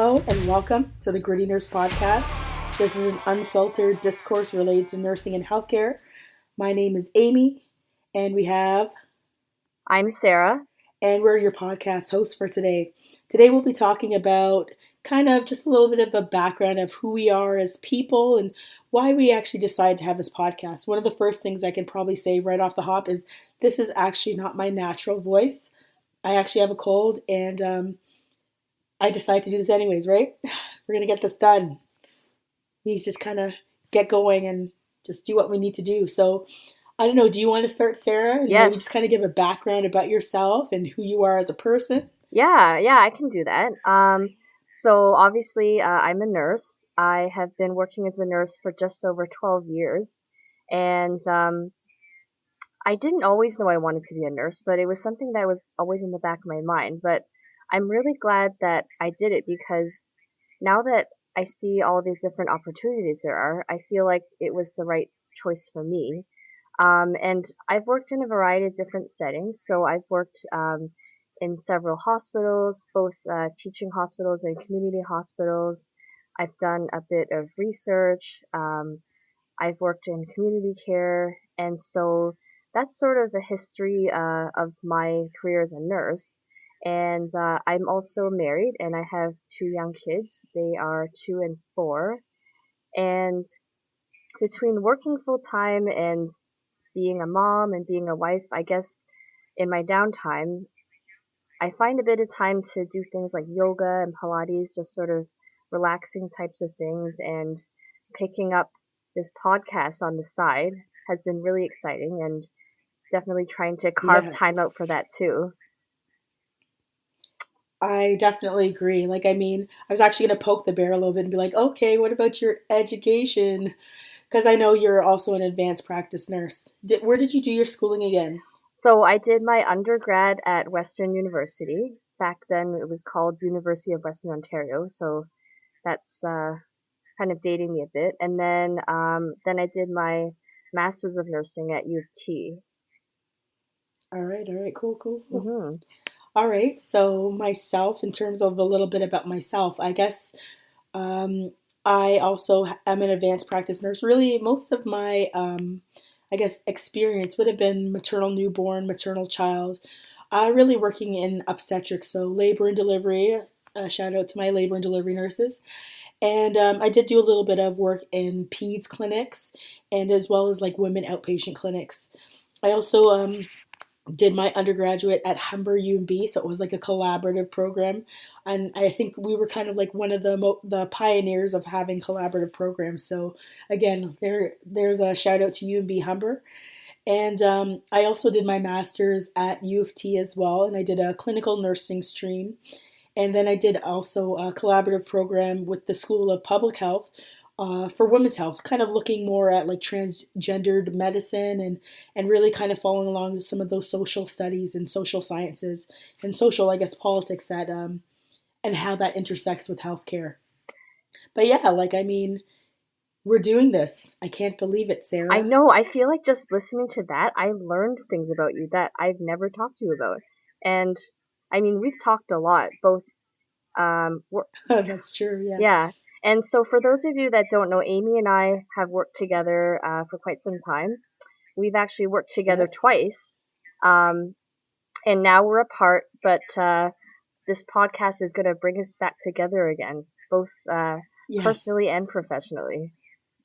Hello and welcome to the Gritty Nurse Podcast. This is an unfiltered discourse related to nursing and healthcare. My name is Amy, and I'm Sarah. And we're your podcast hosts for today. Today we'll be talking about kind of just a little bit of a background of who we are as people and why we actually decided to have this podcast. One of the first things I can probably say right off the hop is this is actually not my natural voice. I actually have a cold, and I decided to do this anyways, right? We're going to get this done. We need to just kind of get going and just do what we need to do. So, I don't know, do you want to start, Sarah? And Yes. maybe just kind of give a background about yourself and who you are as a person? Yeah, I can do that. So obviously, I'm a nurse. I have been working as a nurse for just over 12 years. And I didn't always know I wanted to be a nurse, but it was something that was always in the back of my mind. But I'm really glad that I did it because now that I see all the different opportunities there are, I feel like it was the right choice for me. And I've worked in a variety of different settings. So I've worked in several hospitals, both teaching hospitals and community hospitals. I've done a bit of research. I've worked in community care. And so that's sort of the history of my career as a nurse. And I'm also married and I have two young kids. They are 2 and 4. And between working full time and being a mom and being a wife, I guess in my downtime, I find a bit of time to do things like yoga and Pilates, just sort of relaxing types of things. And picking up this podcast on the side has been really exciting and definitely trying to carve time out for that too. I definitely agree. I was actually going to poke the bear a little bit and be like, okay, what about your education? Because I know you're also an advanced practice nurse. Where did you do your schooling again? So I did my undergrad at Western University. Back then it was called University of Western Ontario. So that's kind of dating me a bit. And then I did my Master's of Nursing at U of T. All right, cool. Mm-hmm. All right, so myself, in terms of a little bit about myself, I guess I also am an advanced practice nurse. Really, most of my, experience would have been maternal newborn, maternal child, really working in obstetrics, so labor and delivery. Shout out to my labor and delivery nurses. And I did do a little bit of work in peds clinics and as well as like women outpatient clinics. I also did my undergraduate at Humber UMB, so it was like a collaborative program, and I think we were kind of like one of the pioneers of having collaborative programs. So again, there's a shout out to UMB Humber, and I also did my master's at U of T as well, and I did a clinical nursing stream, and then I did also a collaborative program with the School of Public Health for women's health, kind of looking more at like transgendered medicine and really kind of following along with some of those social studies and social sciences and social, I guess, politics that and how that intersects with healthcare. But yeah, we're doing this. I can't believe it, Sarah. I know. I feel like just listening to that, I learned things about you that I've never talked to you about. And I mean, we've talked a lot, both. That's true. Yeah. Yeah. And so, for those of you that don't know, Amy and I have worked together for quite some time. We've actually worked together twice, and now we're apart. But this podcast is going to bring us back together again, both Yes. personally and professionally.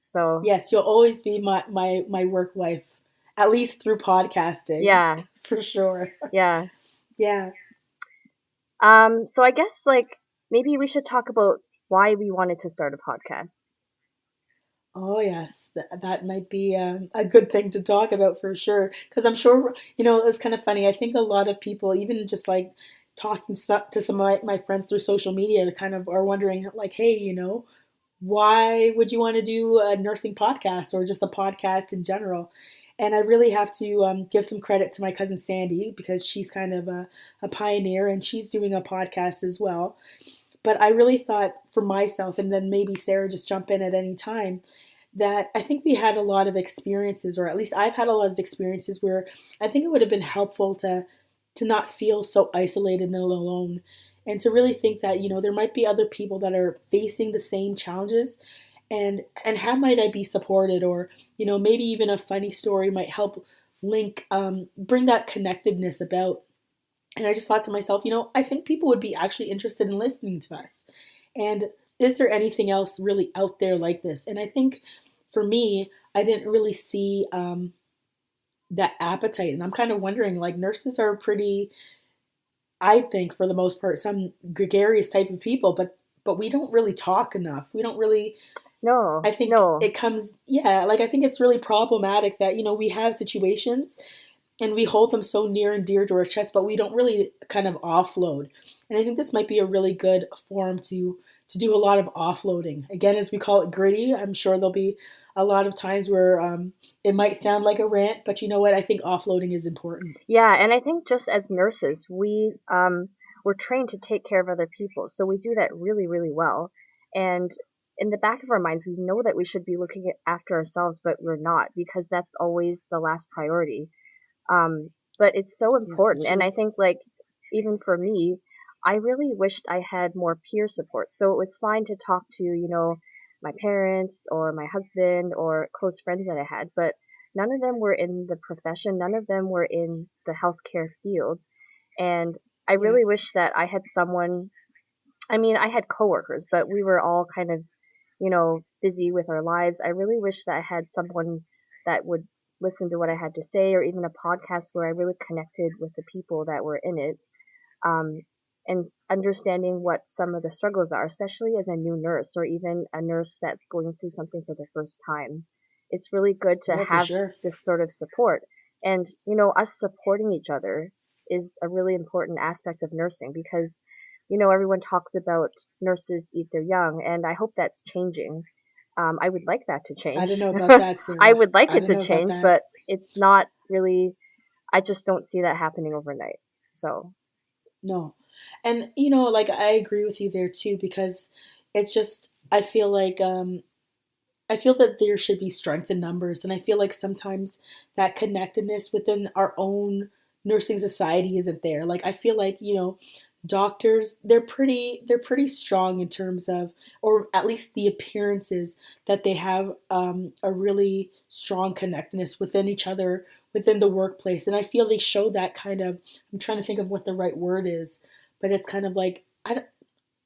So yes, you'll always be my work wife, at least through podcasting. Yeah, for sure. Yeah. Yeah. So I guess maybe we should talk about why we wanted to start a podcast. Oh yes, that might be a good thing to talk about for sure. Because I'm sure, it's kind of funny. I think a lot of people, even just like talking to some of my friends through social media, kind of are wondering like, hey, why would you want to do a nursing podcast or just a podcast in general? And I really have to give some credit to my cousin Sandy because she's kind of a pioneer and she's doing a podcast as well. But I really thought for myself, and then maybe Sarah just jump in at any time, that I think we had a lot of experiences, or at least I've had a lot of experiences where I think it would have been helpful to not feel so isolated and alone. and to really think that, there might be other people that are facing the same challenges, and how might I be supported, or maybe even a funny story might help link, bring that connectedness about. And I just thought to myself, I think people would be actually interested in listening to us. And is there anything else really out there like this? And I think for me, I didn't really see that appetite. And I'm kind of wondering, like, nurses are pretty, I think, for the most part, some gregarious type of people, but we don't really talk enough. We don't really, No, I think no. it comes, yeah, like I think it's really problematic that, we have situations and we hold them so near and dear to our chest, but we don't really kind of offload. And I think this might be a really good forum to do a lot of offloading. Again, as we call it, gritty. I'm sure there'll be a lot of times where it might sound like a rant, but you know what? I think offloading is important. Yeah, and I think just as nurses, we're trained to take care of other people, so we do that really, really well. And in the back of our minds, we know that we should be looking after ourselves, but we're not because that's always the last priority. But it's so Yeah, so important, and I true. think like even for me, I really wished I had more peer support. So it was fine to talk to, my parents or my husband or close friends that I had, but none of them were in the profession, none of them were in the healthcare field. And I Yeah, really wish that I had someone, I mean, I had coworkers, but we were all kind of, busy with our lives. I really wish that I had someone that would listen to what I had to say, or even a podcast where I really connected with the people that were in it, um, and understanding what some of the struggles are, especially as a new nurse or even a nurse that's going through something for the first time. It's really good to yeah, for have sure. this sort of support. And, us supporting each other is a really important aspect of nursing because, everyone talks about nurses eat their young, and I hope that's changing. I would like that to I don't change. know about that, I Sarah. would like I it don't to know about change, that. but it's not really, I just don't see that happening overnight. So, No. And like I agree with you there too, because it's just I feel that there should be strength in numbers, and I feel like sometimes that connectedness within our own nursing society isn't there. Like I feel like, doctors, they're pretty strong in terms of, or at least the appearances that they have a really strong connectedness within each other within the workplace. And I feel they show that kind of, I'm trying to think of what the right word is, but it's kind of like I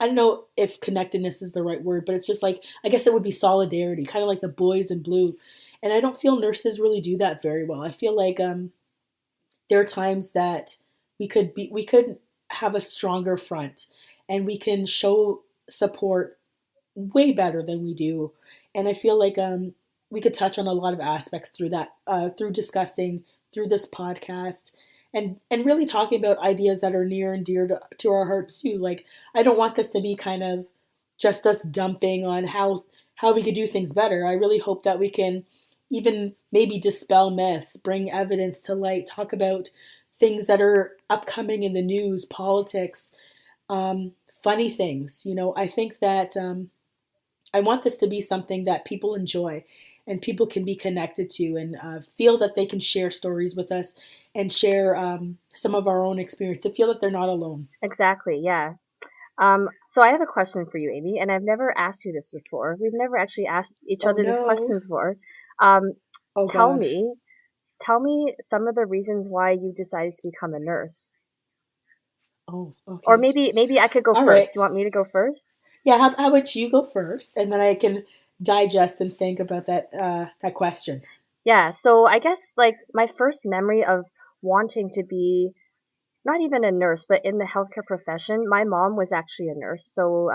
don't know if connectedness is the right word, but it's just like, I guess it would be solidarity, kind of like the boys in blue. And I don't feel nurses really do that very well. I feel like there are times that we could have a stronger front, and we can show support way better than we do. And I feel like we could touch on a lot of aspects through that, through discussing through this podcast, and really talking about ideas that are near and dear to our hearts too. Like I don't want this to be kind of just us dumping on how we could do things better. I really hope that we can even maybe dispel myths, bring evidence to light, talk about things that are upcoming in the news, politics, um, funny things. I think that I want this to be something that people enjoy and people can be connected to, and feel that they can share stories with us and share some of our own experience, to feel that they're not alone. exactly, yeah. So I have a question for you, Amy, and I've never asked you this before. We've never actually asked each Oh other this no. question before. Um, Oh tell God. me, tell me some of the reasons why you decided to become a nurse. Oh, Or okay. maybe I could go All right. first. You want me to go first? Yeah, how about you go first, and then I can digest and think about that question. Yeah, so I guess like my first memory of wanting to be not even a nurse, but in the healthcare profession, my mom was actually a nurse. So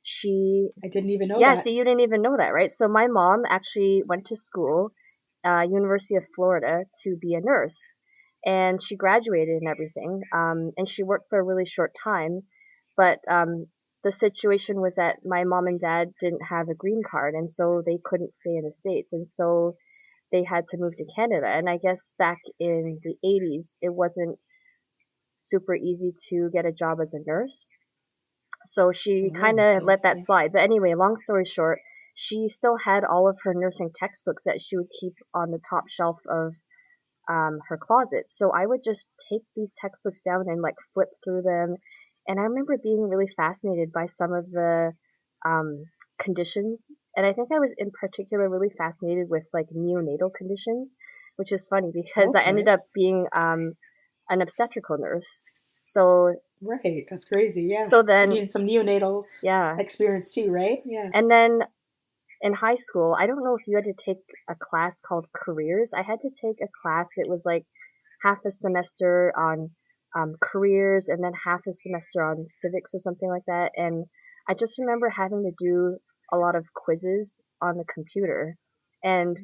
she I didn't even know yeah, so that. you didn't even know that, right? So my mom actually went to school, University of Florida, to be a nurse, and she graduated and everything. And she worked for a really short time, but the situation was that my mom and dad didn't have a green card, and so they couldn't stay in the States, and so they had to move to Canada. And I guess back in the 80s, it wasn't super easy to get a job as a nurse. So she kind Oh, of okay. let that Yeah. slide. But anyway, long story short, she still had all of her nursing textbooks that she would keep on the top shelf of her closet. So I would just take these textbooks down and like flip through them And I remember being really fascinated by some of the um, conditions. And I think I was in particular really fascinated with like neonatal conditions, which is funny because I ended Okay. up being an obstetrical nurse. So Right. That's crazy. Yeah. so You then needed some neonatal yeah. experience too, right? Yeah. And then in high school, I don't know if you had to take a class called careers. I had to take a class. It was like half a semester on careers and then half a semester on civics or something like that. And I just remember having to do a lot of quizzes on the computer. And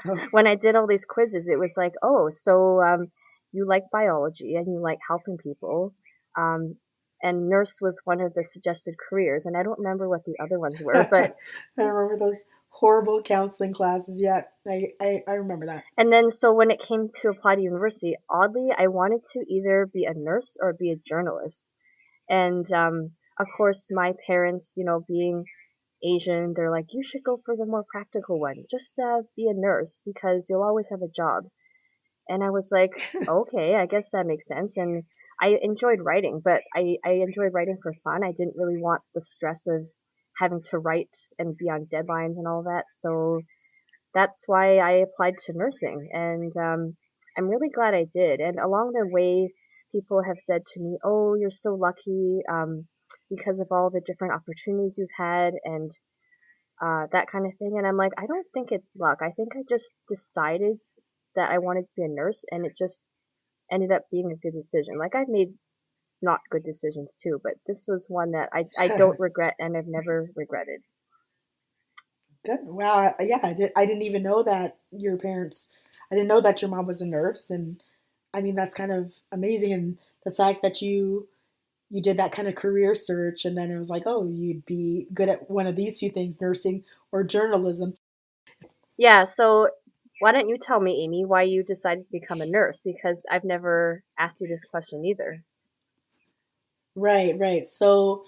Oh. when I did all these quizzes, it was like, oh, so you like biology and you like helping people. Um, and nurse was one of the suggested careers. And I don't remember what the other ones were, but I remember those horrible counseling classes. Yeah. I remember that. and then so when it came to apply to university, oddly, I wanted to either be a nurse or be a journalist. And of course, my parents, being Asian, they're like, you should go for the more practical one. Just be a nurse because you'll always have a job. And I was like, okay, I guess that makes sense. And I enjoyed writing, but I enjoyed writing for fun. I didn't really want the stress of having to write and be on deadlines and all that. So that's why I applied to nursing, and I'm really glad I did. And along the way, people have said to me, "Oh, you're so lucky because of all the different opportunities you've had," and that kind of thing. And I'm like, I don't think it's luck. I think I just decided that I wanted to be a nurse, and it just ended up being a good decision. Like I've made not good decisions too, but this was one that I don't regret and I've never regretted. Good. Wow. Yeah, I didn't even know that your parents. I didn't know that your mom was a nurse, and I mean that's kind of amazing. And the fact that you did that kind of career search, and then it was like, oh, you'd be good at one of these two things, nursing or journalism. Yeah, so why don't you tell me, Amy, why you decided to become a nurse? Because I've never asked you this question either. Right. Right. So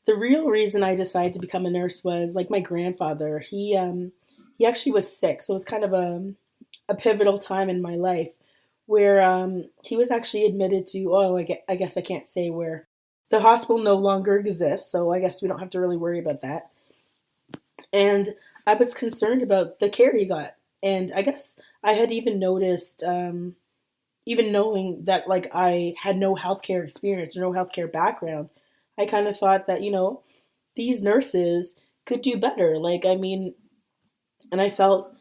the real reason I decided to become a nurse was like my grandfather. He actually was sick, so it was kind of a pivotal time in my life where he was actually admitted to. Oh, I guess I can't say where. The hospital no longer exists, so I guess we don't have to really worry about that. And I was concerned about the care he got, and I guess I had even noticed, even knowing that like I had no healthcare experience or no healthcare background, I kind of thought that these nurses could do better. Like I mean, and I felt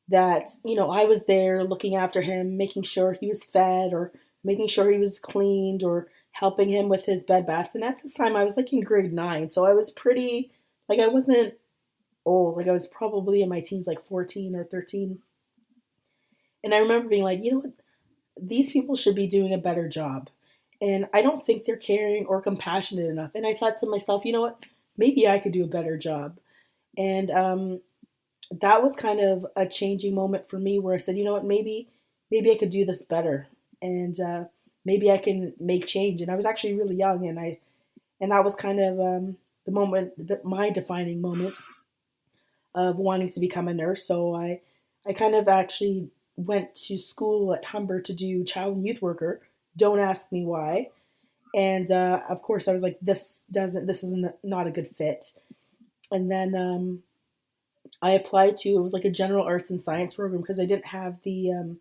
that I was there looking after him, making sure he was fed or making sure he was cleaned or helping him with his bed baths. And at this time I was like in grade 9, so I was pretty, like I wasn't old, like I was probably in my teens, like 14 or 13. And I remember being like, you know what, these people should be doing a better job, and I don't think they're caring or compassionate enough. And I thought to myself, you know what, maybe I could do a better job. And that was kind of a changing moment for me where I said, you know what, maybe I could do this better, and maybe I can make change. And I was actually really young, and that was kind of the moment, that my defining moment of wanting to become a nurse. So I kind of actually went to school at Humber to do child and youth worker. Don't ask me why. And of course, I was like, this isn't not a good fit. And then I applied to, it was like a general arts and science program because I didn't have the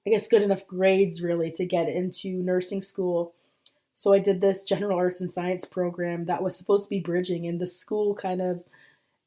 I guess good enough grades really to get into nursing school. So I did this general arts and science program that was supposed to be bridging, and the school kind of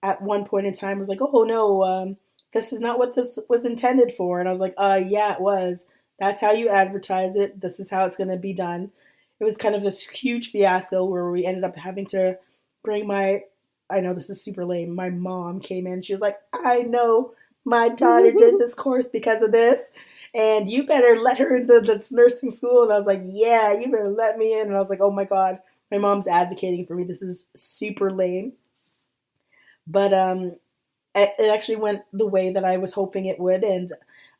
at one point in time was like, "Oh no, this is not what this was intended for." And I was like, yeah, it was. That's how you advertise it. This is how it's going to be done." It was kind of this huge fiasco where we ended up having to bring my, I know this is super lame, my mom came in. She was like, "I know my daughter did this course because of this, and you better let her into this nursing school." And I was like, "Yeah, you better let me in." And I was like, "Oh my God, my mom's advocating for me. This is super lame." But it actually went the way that I was hoping it would, and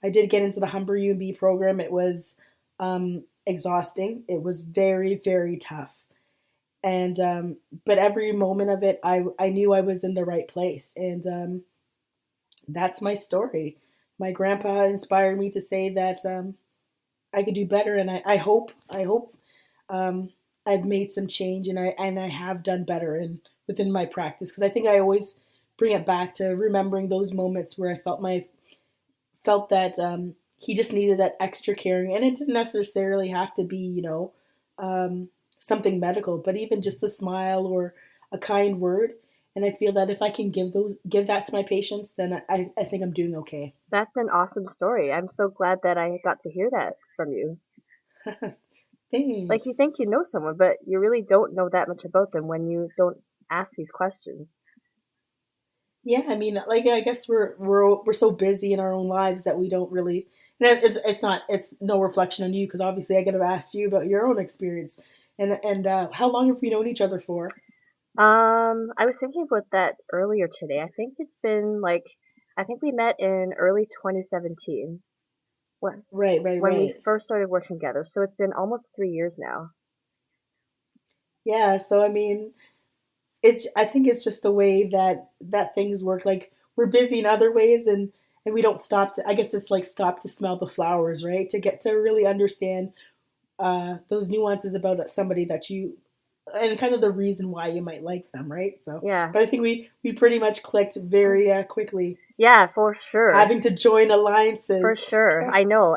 I did get into the Humber UB program. It was exhausting. It was very, very tough, and but every moment of it, I knew I was in the right place, and that's my story. My grandpa inspired me to say that I could do better, and I hope I've made some change, and I have done better in within my practice, because I think I always bring it back to remembering those moments where I felt that he just needed that extra caring, and it didn't necessarily have to be, um, something medical, but even just a smile or a kind word. And I feel that if I can give that to my patients, then I think I'm doing okay. That's an awesome story. I'm so glad that I got to hear that from you. Like, you Thanks. think you know someone, but you really don't know that much about them when you don't ask these questions. Yeah, I mean, like, I guess we're so busy in our own lives that we don't really. And it's no reflection on you, because obviously I could have asked you about your own experience, and how long have we known each other for? I was thinking about that earlier today. I think it's been like, I think we met in early 2017 when Right, right, when we right. first started working together. So it's been almost 3 years now. Yeah, so I mean, I think it's just the way that things work. Like, we're busy in other ways, and we don't stop to, I guess it's like, stop to smell the flowers, right? To get to really understand those nuances about somebody that you, and kind of the reason why you might like them, right? So, Yeah, but I think we pretty much clicked very quickly, yeah, for sure. having to join For alliances. sure. I know.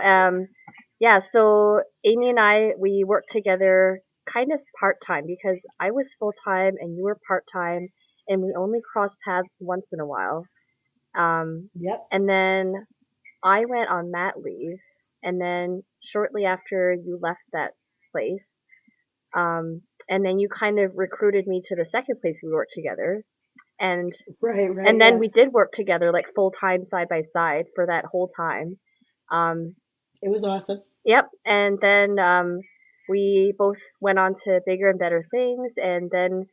Yeah, so Amy and I, we worked together kind of part-time because I was full-time and you were part-time, and we only crossed paths once in a while. Um, Yep. and then I went on mat leave, and then shortly after you left that place, and then you kind of recruited me to the second place we worked together, and Right, right, and then yeah. we did work together like full time side by side for that whole time. Um, It was awesome. yep, and then we both went on to bigger and better things, and then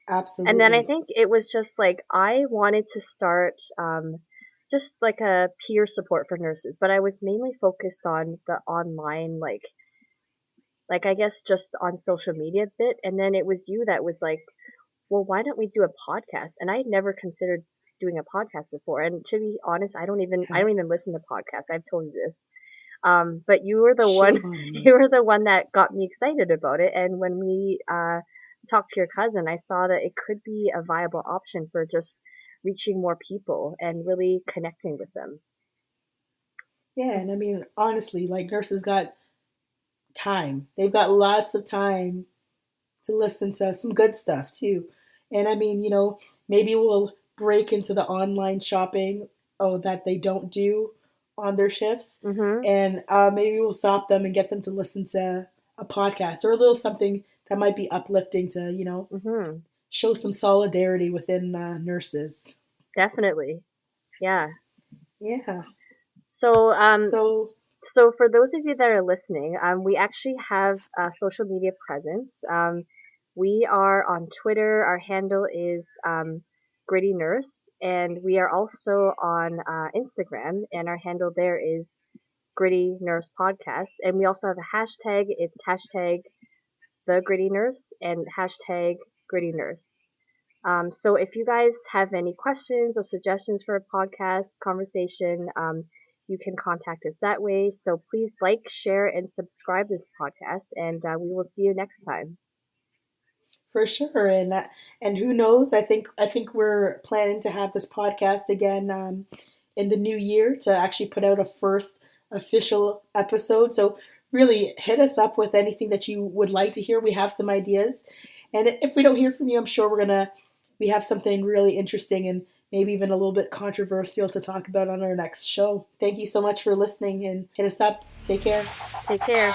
I Absolutely. think it was just like I wanted to start just like a peer support for nurses, but I was mainly focused on the online, like I guess just on social media bit. And then it was you that was like, well, why don't we do a podcast? And I had never considered doing a podcast before. And to be honest, I don't even listen to podcasts. I've told you this. But you were the one, Shame on you. you were the one that got me excited about it. And when we talked to your cousin, I saw that it could be a viable option for just reaching more people and really connecting with them. Yeah, and I mean, honestly, like, nurses got time. They've got lots of time to listen to some good stuff too. And I mean, maybe we'll break into the online shopping, that they don't do on their shifts, Mhm. and maybe we'll stop them and get them to listen to a podcast, or a little something that might be uplifting to, Mhm. show some solidarity within nurses. Definitely. Yeah. Yeah. So So So for those of you that are listening, we actually have a social media presence. We are on Twitter. Our handle is Gritty Nurse, and we are also on Instagram, and our handle there is Gritty Nurse Podcast. And we also have a hashtag. It's hashtag the Gritty Nurse and hashtag Gritty Nurse. So if you guys have any questions or suggestions for a podcast conversation, you can contact us that way. So please like, share, and subscribe this podcast, and we will see you next time. for sure, and who knows? I think we're planning to have this podcast again in the new year, to actually put out a first official episode. So really, hit us up with anything that you would like to hear. We have some ideas, and if we don't hear from you, I'm sure we have something really interesting, and maybe even a little bit controversial to talk about on our next show. Thank you so much for listening, and hit us up. Take care. Take care.